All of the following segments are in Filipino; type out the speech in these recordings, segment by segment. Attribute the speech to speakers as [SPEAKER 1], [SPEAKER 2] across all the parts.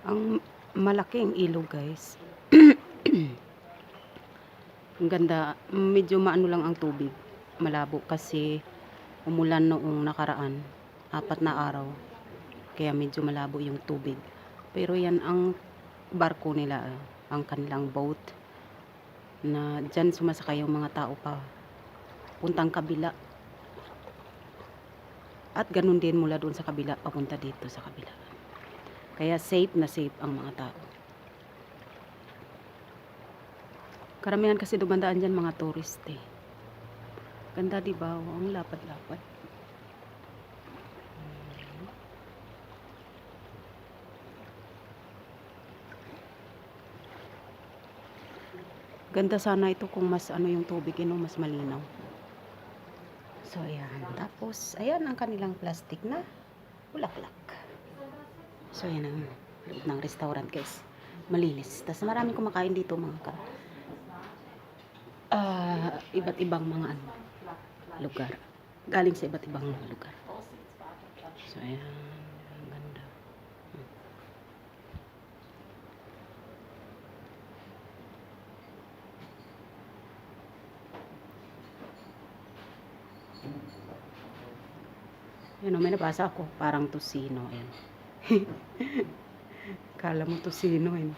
[SPEAKER 1] Ang malaking ilog, guys. Ang ganda. Medyo maano lang ang tubig. Malabo kasi umulan noong nakaraan. 4 na araw. Kaya medyo malabo yung tubig. Pero yan ang barko nila. Ang kanilang boat. Na dyan sumasakay yung mga tao pa. Puntang kabila. At ganun din mula doon sa kabila. Papunta dito sa kabila. Kaya safe na safe ang mga tao. Karamihan kasi dumandaan dyan mga tourist eh. Ganda diba? Ang lapad-lapad. Ganda sana ito kung mas ano yung tubig, mas malinaw. So ayan. Tapos ayan ang kanilang plastic na bulaklak. So yan ang loob ng restaurant, guys. Malinis. Tapos maraming kumakain dito mga iba't ibang mga lugar. Galing sa iba't ibang lugar. So ayan, ang ganda. Yan, may nabasa ako, parang tusino. Ayan. Kala mo tusino eh.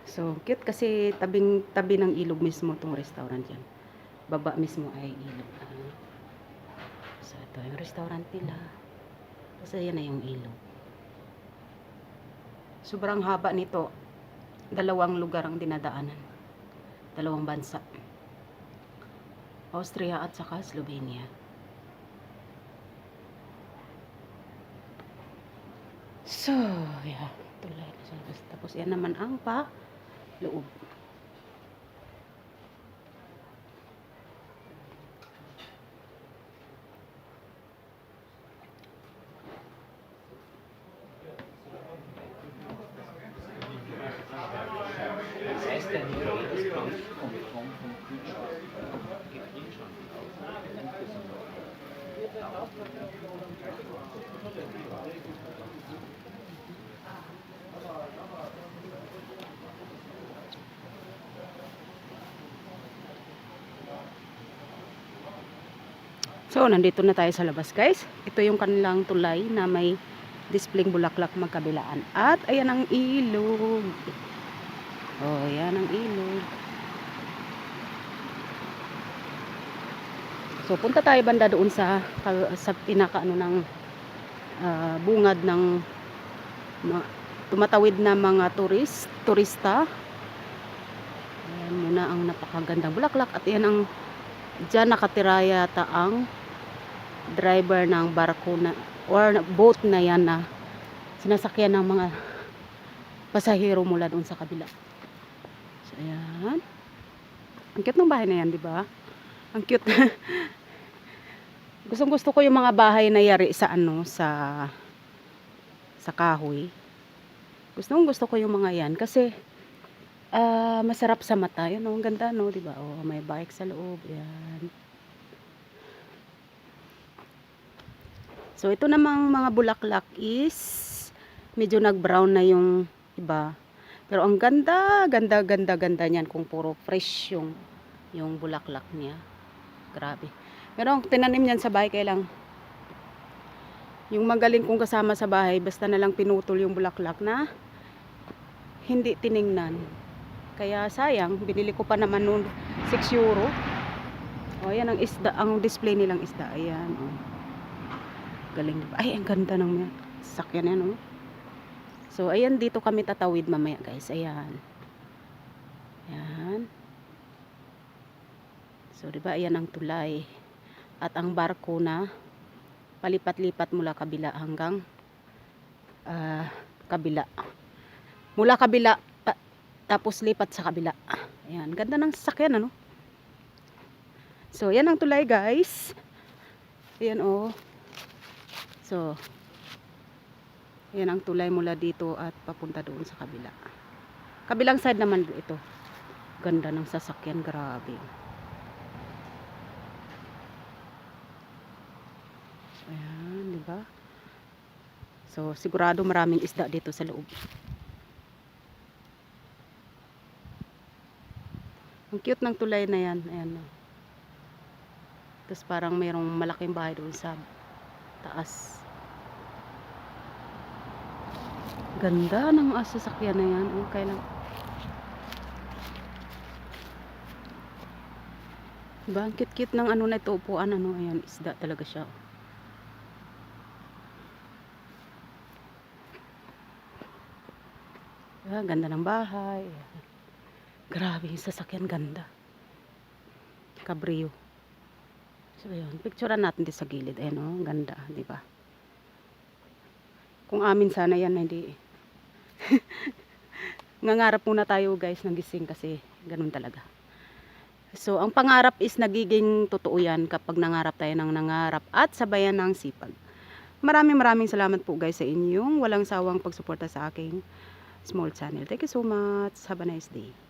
[SPEAKER 1] So, cute kasi tabi ng ilog mismo tong restaurant yan. Baba mismo ay ilog. So, ito yung restaurant nila. Kasi yan na yung ilog. Sobrang haba nito. 2 lugar ang dinadaanan. 2 bansa. Austria at saka Slovenia. So, yeah. Tulay na sa labas. Tapos, yan naman ang loob. So, nandito na tayo sa labas, guys. Ito yung kanilang tulay na may displaying bulaklak magkabilaan. At ayan ang ilog. Oh, ayan ang ilog. So, punta tayo banda doon sa pinaka ng bungad ng tumatawid na mga turista. Ayan muna ang napakagandang bulaklak. At ayan ang dyan nakatira yata ang driver ng barko na or boat na yan na sinasakyan ng mga pasahero mula doon sa kabila. So ayan. Ang cute ng bahay na yan, di ba? Ang cute. Gusto ko yung mga bahay na yari sa sa kahoy. Gusto ko yung mga yan kasi masarap sa mata. Yun, ang ganda, no, di ba? Oh, may bike sa loob. Yan. So, ito namang mga bulaklak is medyo nag-brown na yung iba. Pero ang ganda niyan kung puro fresh yung bulaklak niya. Grabe. Pero ang tinanim niyan sa bahay, kailang yung magaling kong kasama sa bahay, basta na lang pinutol yung bulaklak na hindi tiningnan. Kaya sayang, binili ko pa naman noon 6 euro. O, ayan ang isda, ang display nilang isda. Ayan, o. Galing. Ay, ang ganda ng sakyan yan, o. So, ayan, dito kami tatawid mamaya, guys. Ayan. Ayan. So, diba, ayan ang tulay. At ang barko na palipat-lipat mula kabila hanggang kabila. Mula kabila tapos lipat sa kabila. Ayan, ganda ng sasakyan ano. So, yan ang tulay guys. Ayan oh. So, yan ang tulay mula dito at papunta doon sa kabila. Kabilang side naman ito. Ganda ng sasakyan, grabe. Ayan, di ba? So, sigurado maraming isda dito sa loob. Ang cute ng tulay na yan. Ayan. Tapos parang mayroong malaking bahay doon sa taas. Ganda ng sasakyan na yan. Okay lang. Diba? Ang cute-cute ng ano na ito. Upuan. Ano. Ayan. Isda talaga siya. Ayan, ganda ng bahay. Grabe yung sasakyan, ganda. Cabrio. So, ayun. Picturean natin din sa gilid. Ayan, oh. Ganda. Diba? Kung amin sana yan, hindi. Nangarap muna tayo, guys, ng gising kasi ganun talaga. So, ang pangarap is nagiging totoo yan kapag nangarap tayo ng nangarap at sabayan ng sipag. Maraming salamat po, guys, sa inyong walang sawang pagsuporta sa aking small channel. Thank you so much. Have a nice day.